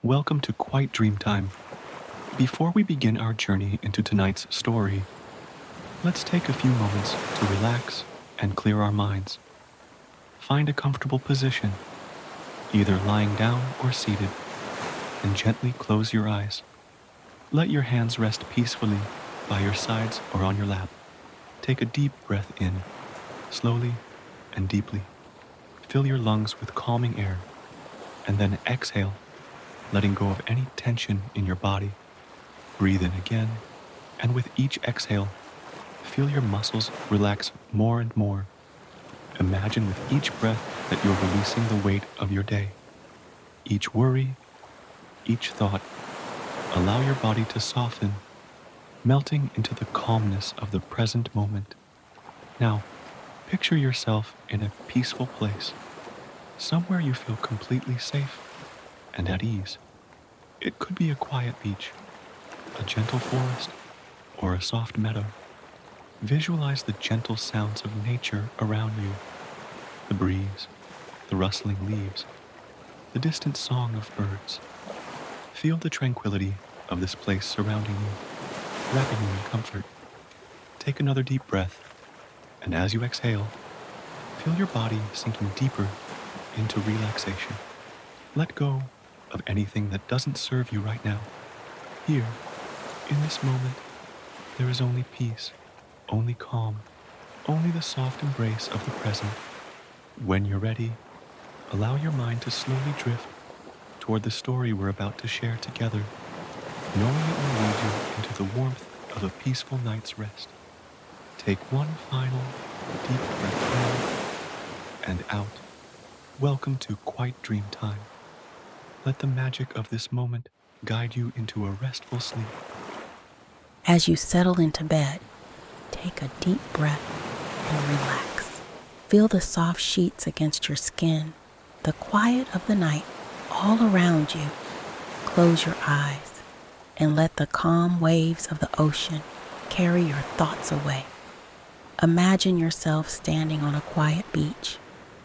Welcome to Quiet Dreamtime. Before we begin our journey into tonight's story, let's take a few moments to relax and clear our minds. Find a comfortable position, either lying down or seated, and gently close your eyes. Let your hands rest peacefully by your sides or on your lap. Take a deep breath in, slowly and deeply. Fill your lungs with calming air, and then exhale, letting go of any tension in your body. Breathe in again, and with each exhale, feel your muscles relax more and more. Imagine with each breath that you're releasing the weight of your day. Each worry, each thought, allow your body to soften, melting into the calmness of the present moment. Now, picture yourself in a peaceful place, somewhere you feel completely safe and at ease. It could be a quiet beach, a gentle forest, or a soft meadow. Visualize the gentle sounds of nature around you, the breeze, the rustling leaves, the distant song of birds. Feel the tranquility of this place surrounding you, wrapping you in comfort. Take another deep breath, and as you exhale, feel your body sinking deeper into relaxation. Let go of anything that doesn't serve you right now. Here, in this moment, there is only peace, only calm, only the soft embrace of the present. When you're ready, allow your mind to slowly drift toward the story we're about to share together, knowing it will lead you into the warmth of a peaceful night's rest. Take one final deep breath in and out. Welcome to Quiet Dreamtime. Let the magic of this moment guide you into a restful sleep. As you settle into bed, take a deep breath and relax. Feel the soft sheets against your skin, the quiet of the night all around you. Close your eyes and let the calm waves of the ocean carry your thoughts away. Imagine yourself standing on a quiet beach.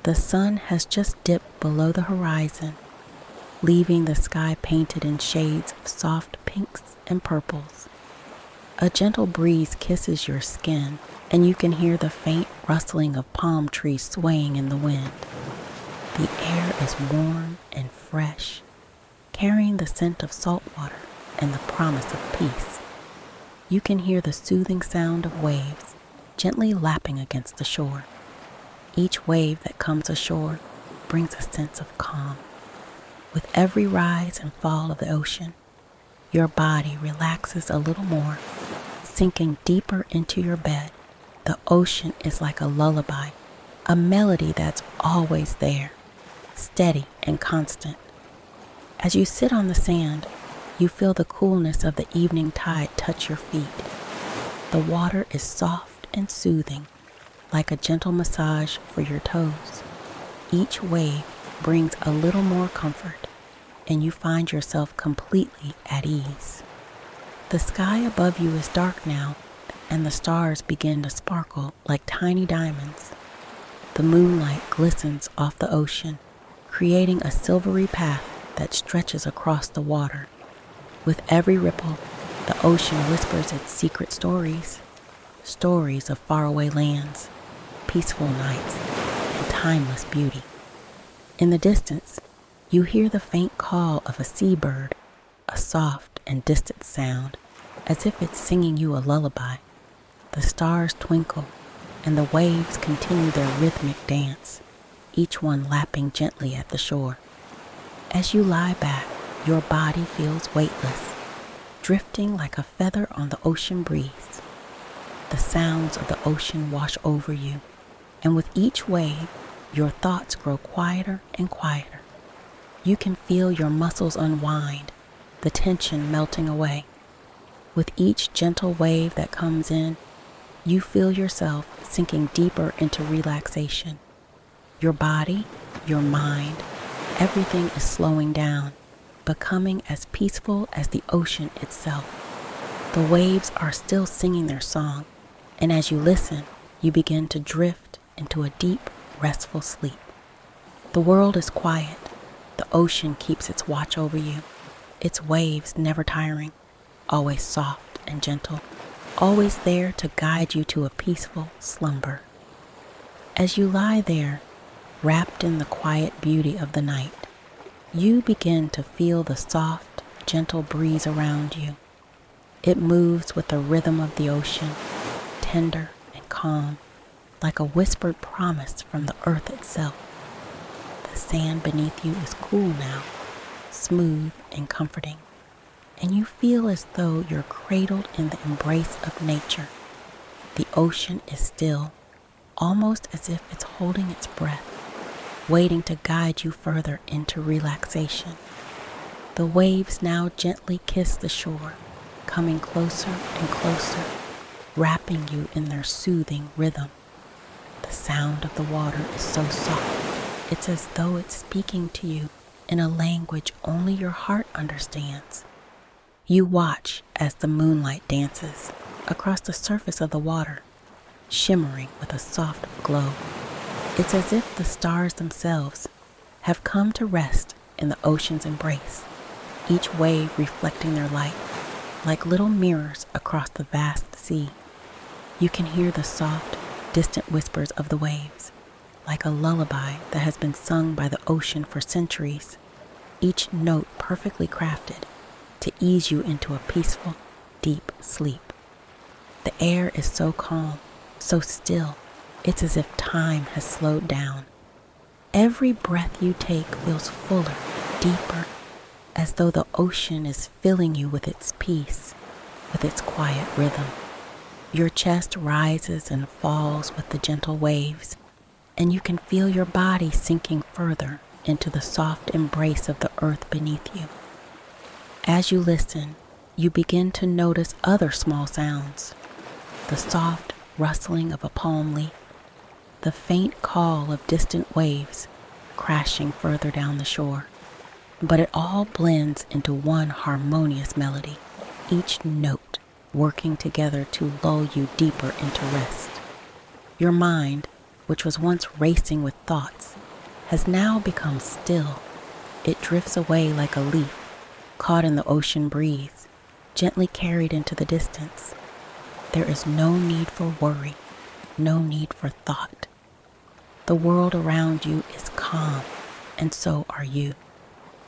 The sun has just dipped below the horizon, leaving the sky painted in shades of soft pinks and purples. A gentle breeze kisses your skin, and you can hear the faint rustling of palm trees swaying in the wind. The air is warm and fresh, carrying the scent of salt water and the promise of peace. You can hear the soothing sound of waves gently lapping against the shore. Each wave that comes ashore brings a sense of calm. With every rise and fall of the ocean, your body relaxes a little more, sinking deeper into your bed. The ocean is like a lullaby, a melody that's always there, steady and constant. As you sit on the sand, you feel the coolness of the evening tide touch your feet. The water is soft and soothing, like a gentle massage for your toes. Each wave brings a little more comfort, and you find yourself completely at ease. The sky above you is dark now, and the stars begin to sparkle like tiny diamonds. The moonlight glistens off the ocean, creating a silvery path that stretches across the water. With every ripple, the ocean whispers its secret stories, stories of faraway lands, peaceful nights, and timeless beauty. In the distance, you hear the faint call of a seabird, a soft and distant sound, as if it's singing you a lullaby. The stars twinkle, and the waves continue their rhythmic dance, each one lapping gently at the shore. As you lie back, your body feels weightless, drifting like a feather on the ocean breeze. The sounds of the ocean wash over you, and with each wave, your thoughts grow quieter and quieter. You can feel your muscles unwind, the tension melting away. With each gentle wave that comes in, you feel yourself sinking deeper into relaxation. Your body, your mind, everything is slowing down, becoming as peaceful as the ocean itself. The waves are still singing their song, and as you listen, you begin to drift into a deep, restful sleep. The world is quiet. The ocean keeps its watch over you, its waves never tiring, always soft and gentle, always there to guide you to a peaceful slumber. As you lie there, wrapped in the quiet beauty of the night, you begin to feel the soft, gentle breeze around you. It moves with the rhythm of the ocean, tender and calm, like a whispered promise from the earth itself. The sand beneath you is cool now, smooth and comforting, and you feel as though you're cradled in the embrace of nature. The ocean is still, almost as if it's holding its breath, waiting to guide you further into relaxation. The waves now gently kiss the shore, coming closer and closer, wrapping you in their soothing rhythm. The sound of the water is so soft, it's as though it's speaking to you in a language only your heart understands. You watch as the moonlight dances across the surface of the water, shimmering with a soft glow. It's as if the stars themselves have come to rest in the ocean's embrace, each wave reflecting their light like little mirrors across the vast sea. You can hear the soft, distant whispers of the waves, like a lullaby that has been sung by the ocean for centuries, each note perfectly crafted to ease you into a peaceful, deep sleep. The air is so calm, so still, it's as if time has slowed down. Every breath you take feels fuller, deeper, as though the ocean is filling you with its peace, with its quiet rhythm. Your chest rises and falls with the gentle waves, and you can feel your body sinking further into the soft embrace of the earth beneath you. As you listen, you begin to notice other small sounds: the soft rustling of a palm leaf, the faint call of distant waves crashing further down the shore. But it all blends into one harmonious melody, each note working together to lull you deeper into rest. Your mind, which was once racing with thoughts, has now become still. It drifts away like a leaf caught in the ocean breeze, gently carried into the distance. There is no need for worry, no need for thought. The world around you is calm, and so are you.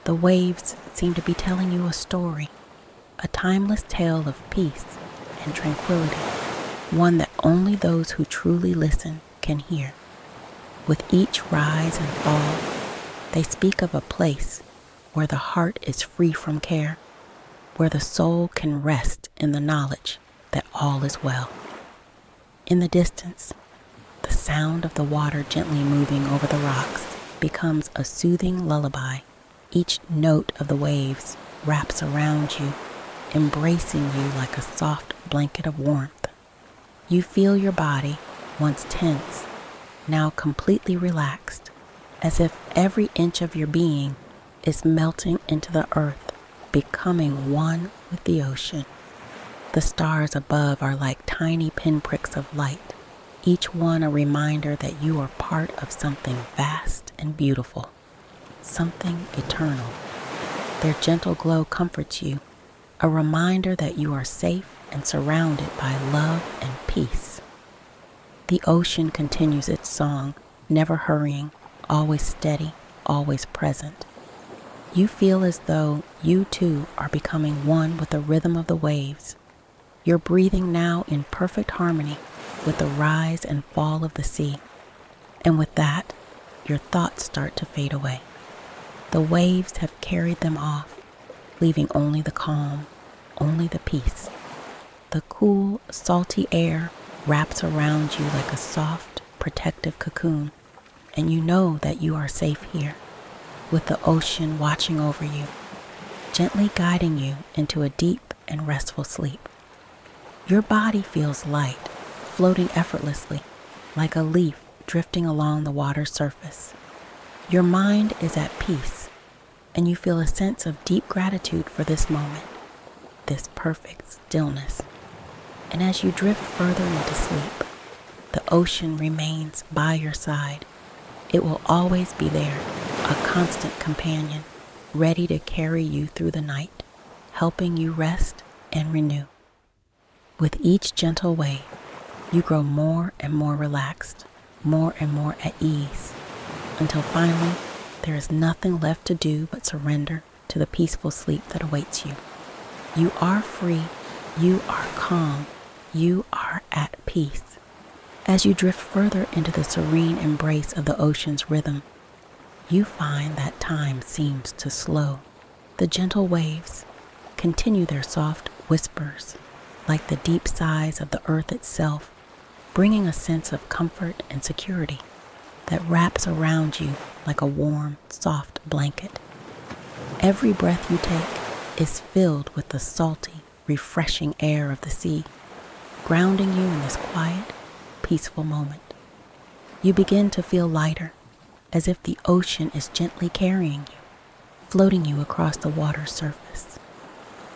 The waves seem to be telling you a story, a timeless tale of peace and tranquility, one that only those who truly listen can hear. With each rise and fall, they speak of a place where the heart is free from care, where the soul can rest in the knowledge that all is well. In the distance, the sound of the water gently moving over the rocks becomes a soothing lullaby. Each note of the waves wraps around you, embracing you like a soft blanket of warmth. You feel your body, once tense, now completely relaxed, as if every inch of your being is melting into the earth, becoming one with the ocean. The stars above are like tiny pinpricks of light, each one a reminder that you are part of something vast and beautiful, something eternal. Their gentle glow comforts you, a reminder that you are safe and surrounded by love and peace. The ocean continues its song, never hurrying, always steady, always present. You feel as though you too are becoming one with the rhythm of the waves. You're breathing now in perfect harmony with the rise and fall of the sea. And with that, your thoughts start to fade away. The waves have carried them off, leaving only the calm, only the peace. The cool, salty air wraps around you like a soft, protective cocoon, and you know that you are safe here, with the ocean watching over you, gently guiding you into a deep and restful sleep. Your body feels light, floating effortlessly, like a leaf drifting along the water's surface. Your mind is at peace, and you feel a sense of deep gratitude for this moment, this perfect stillness. And as you drift further into sleep, the ocean remains by your side. It will always be there, a constant companion, ready to carry you through the night. helping you rest and renew. With each gentle wave, you grow more and more relaxed, more and more at ease, until finally there is nothing left to do but surrender to the peaceful sleep that awaits you. You are free, you are calm, you are at peace. As you drift further into the serene embrace of the ocean's rhythm, you find that time seems to slow. The gentle waves continue their soft whispers, like the deep sighs of the earth itself, bringing a sense of comfort and security that wraps around you like a warm, soft blanket. Every breath you take is filled with the salty, refreshing air of the sea, grounding you in this quiet, peaceful moment. You begin to feel lighter, as if the ocean is gently carrying you, floating you across the water's surface.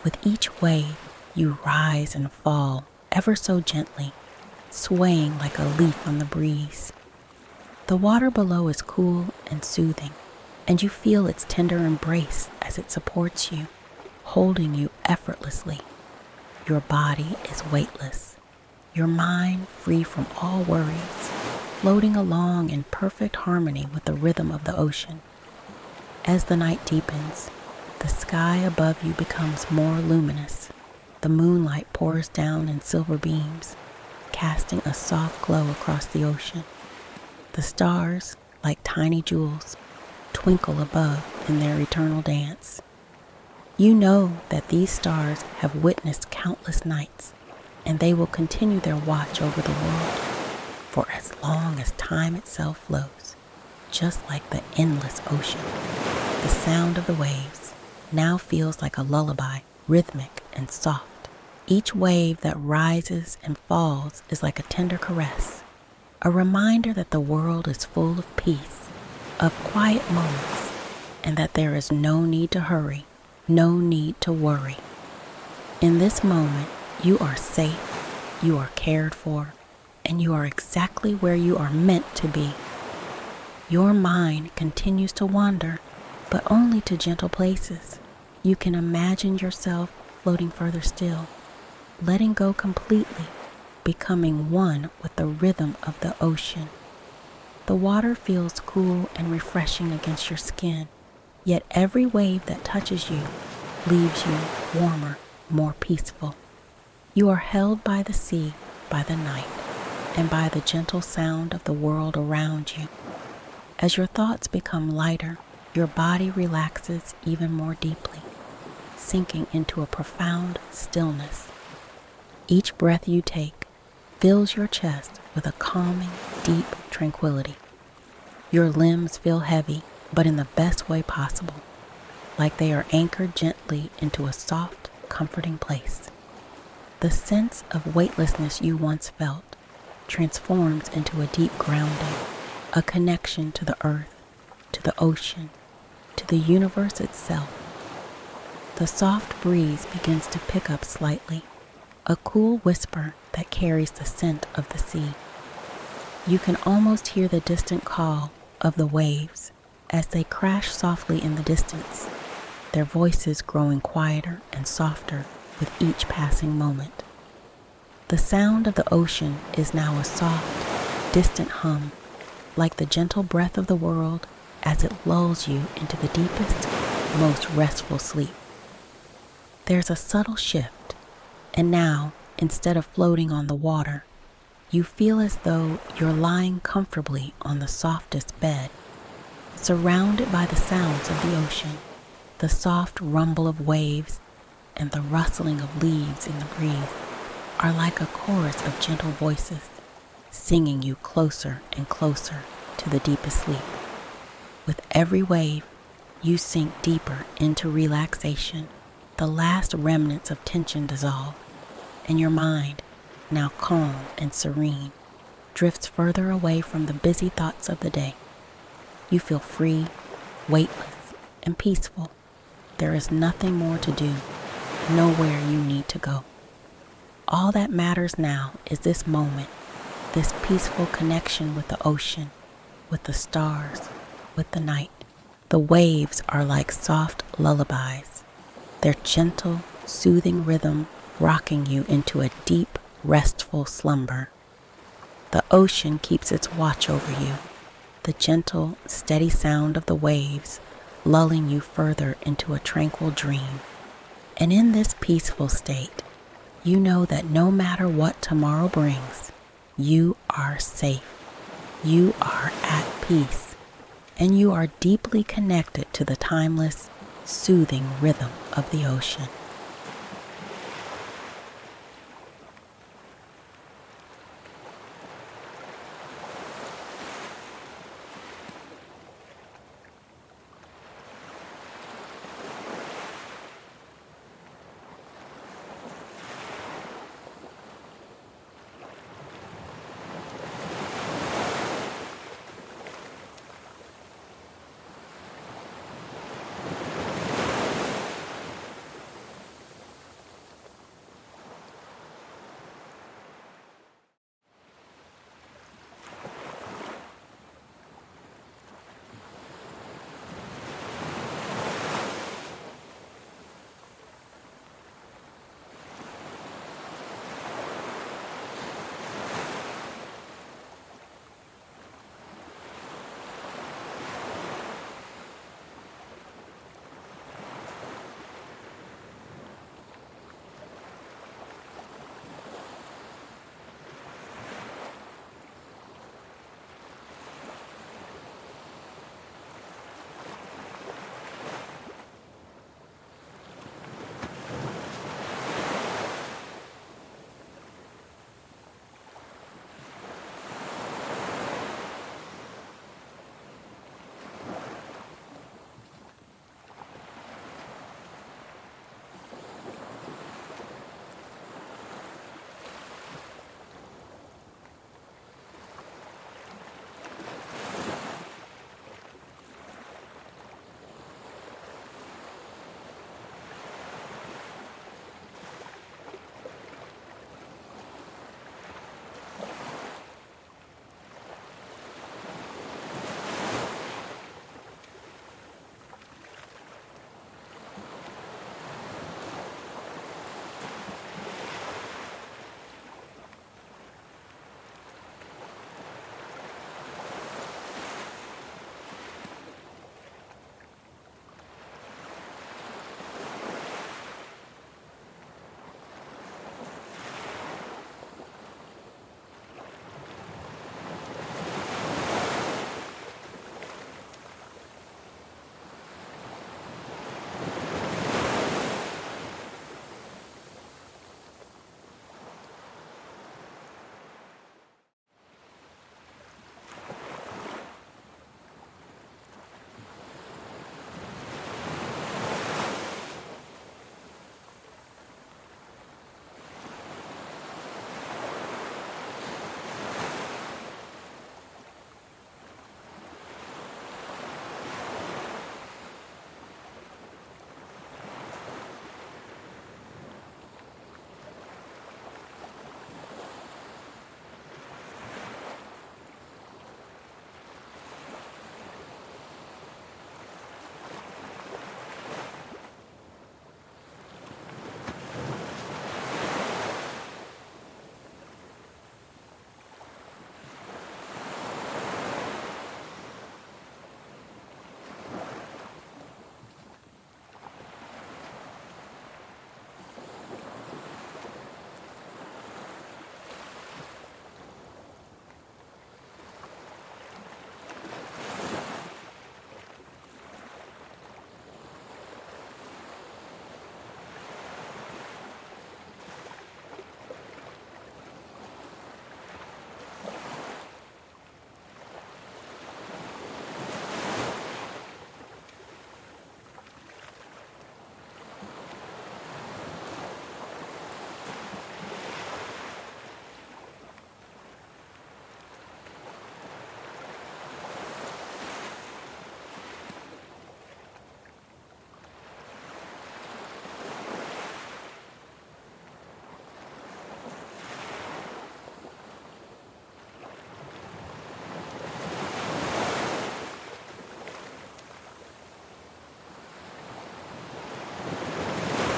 With each wave, you rise and fall ever so gently, swaying like a leaf on the breeze. The water below is cool and soothing, and you feel its tender embrace as it supports you, holding you effortlessly. Your body is weightless, your mind free from all worries, floating along in perfect harmony with the rhythm of the ocean. As the night deepens, the sky above you becomes more luminous. The moonlight pours down in silver beams, casting a soft glow across the ocean. The stars, like tiny jewels, twinkle above in their eternal dance. You know that these stars have witnessed countless nights, and they will continue their watch over the world for as long as time itself flows, just like the endless ocean. The sound of the waves now feels like a lullaby, rhythmic and soft. Each wave that rises and falls is like a tender caress, a reminder that the world is full of peace, of quiet moments, and that there is no need to hurry, no need to worry. In this moment, you are safe, you are cared for, and you are exactly where you are meant to be. Your mind continues to wander, but only to gentle places. You can imagine yourself floating further still, letting go completely, becoming one with the rhythm of the ocean. The water feels cool and refreshing against your skin, yet every wave that touches you leaves you warmer, more peaceful. You are held by the sea, by the night, and by the gentle sound of the world around you. As your thoughts become lighter, your body relaxes even more deeply, sinking into a profound stillness. Each breath you take fills your chest with a calming, deep tranquility. Your limbs feel heavy, but in the best way possible, like they are anchored gently into a soft, comforting place. The sense of weightlessness you once felt transforms into a deep grounding, a connection to the earth, to the ocean, to the universe itself. The soft breeze begins to pick up slightly, a cool whisper that carries the scent of the sea. You can almost hear the distant call of the waves as they crash softly in the distance, their voices growing quieter and softer with each passing moment. The sound of the ocean is now a soft, distant hum, like the gentle breath of the world as it lulls you into the deepest, most restful sleep. There's a subtle shift, and now, instead of floating on the water, you feel as though you're lying comfortably on the softest bed, surrounded by the sounds of the ocean, the soft rumble of waves, and the rustling of leaves in the breeze are like a chorus of gentle voices, singing you closer and closer to the deepest sleep. With every wave, you sink deeper into relaxation. The last remnants of tension dissolve, and your mind, now calm and serene, drifts further away from the busy thoughts of the day. You feel free, weightless, and peaceful. There is nothing more to do, nowhere you need to go. All that matters now is this moment, this peaceful connection with the ocean, with the stars, with the night. The waves are like soft lullabies. They're gentle soothing rhythm rocking you into a deep, restful slumber. The ocean keeps its watch over you, the gentle, steady sound of the waves lulling you further into a tranquil dream. And in this peaceful state, you know that no matter what tomorrow brings, you are safe, you are at peace, and you are deeply connected to the timeless, soothing rhythm of the ocean.